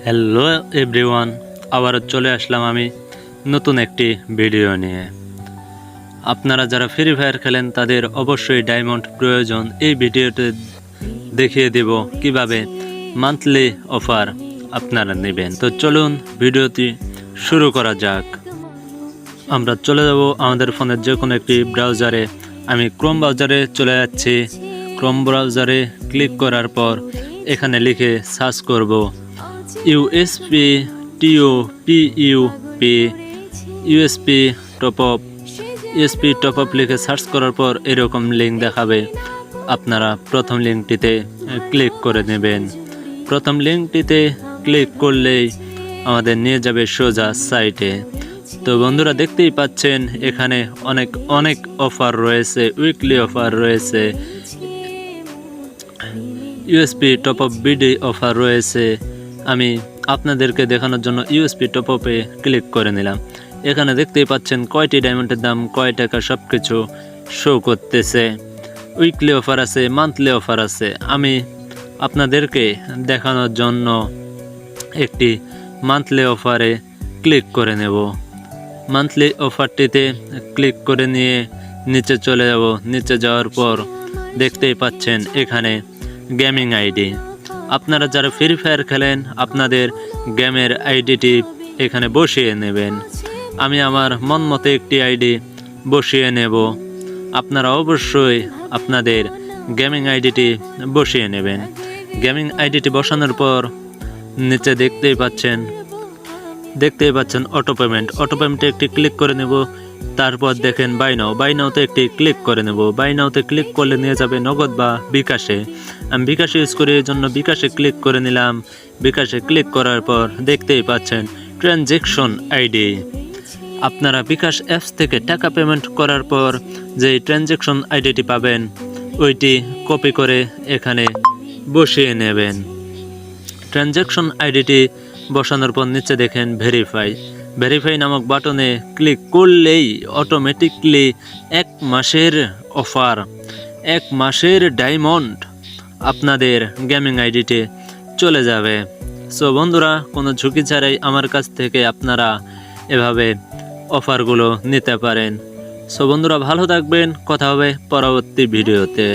Hello everyone, আবারও চলে আসলাম আমি নতুন একটি ভিডিও নিয়ে। আপনারা যারা ফ্রি ফায়ার খেলেন তাদের অবশ্যই ডায়মন্ড প্রয়োজন। এই ভিডিওতে দেখিয়ে দেব কিভাবে মান্থলি অফার আপনারা নেবেন। তো চলুন ভিডিওটি শুরু করা যাক। আমরা চলে যাব আমাদের ফোনের যে কোনো একটি ব্রাউজারে। আমি ক্রোম ব্রাউজারে চলে যাচ্ছি। ক্রোম ব্রাউজারে ক্লিক করার পর এখানে লিখে সার্চ করব USP TOPUP USP top up লিখে সার্চ করার পর এরকম লিঙ্ক দেখাবে। আপনারা প্রথম লিঙ্কটিতে ক্লিক করে নেবেন। প্রথম লিঙ্কটিতে ক্লিক করলেই আমাদের নিয়ে যাবে সোজা সাইটে। তো বন্ধুরা, দেখতেই পাচ্ছেন এখানে অনেক অফার রয়েছে, উইকলি অফার রয়েছে, USP top up BD offer রয়েছে। আমি আপনাদেরকে দেখানোর জন্য ইউএসপি টপ আপে ক্লিক করে নিলাম। এখানে দেখতেই পাচ্ছেন কয়টি ডায়মন্ডের দাম, কয় টাকা, সব কিছু শো করতেছে। উইকলি অফার আছে, মান্থলি অফার আছে। আমি আপনাদেরকে দেখানোর জন্য একটি মান্থলি অফারে ক্লিক করে নেব। মান্থলি অফারটিতে ক্লিক করে নিয়ে নিচে চলে যাব। নিচে যাওয়ার পর দেখতেই পাচ্ছেন এখানে গেমিং আইডি। আপনারা যারা ফ্রি ফায়ার খেলেন আপনাদের গেমের আইডিটি এখানে বসিয়ে নেবেন। আমি আমার মন মতো একটি আইডি বসিয়ে নেব। আপনারা অবশ্যই আপনাদের গেমিং আইডিটি বসিয়ে নেবেন। গেমিং আইডিটি বসানোর পর নিচে দেখতেই পাচ্ছেন অটো পেমেন্টে একটি ক্লিক করে নেব। তারপর দেখেন বাই নাওতে একটি ক্লিক করে নেব। বাই নাওতে ক্লিক করলে নিয়ে যাবে নগদ বা বিকাশে। আমি বিকাশে ইউজ করি, এই জন্য বিকাশে ক্লিক করে নিলাম। বিকাশে ক্লিক করার পর দেখতেই পাচ্ছেন ট্রানজ্যাকশন আইডি। আপনারা বিকাশ অ্যাপস থেকে টাকা পেমেন্ট করার পর যে ট্রানজ্যাকশন আইডিটি পাবেন ওইটি কপি করে এখানে বসিয়ে নেবেন। ট্রানজ্যাকশন আইডিটি বসানোর পর নিচে দেখেন ভেরিফাই নামক বাটনে ক্লিক করলেই অটোমেটিকলি 1 মাসের অফার, 1 মাসের ডায়মন্ড আপনাদের গেমিং আইডিতে চলে যাবে। সো বন্ধুরা, কোনো ঝুঁকি ছাড়াই আমার কাছ থেকে আপনারা এভাবে অফারগুলো নিতে পারেন। সো বন্ধুরা, ভালো থাকবেন। কথা হবে পরবর্তী ভিডিওতে।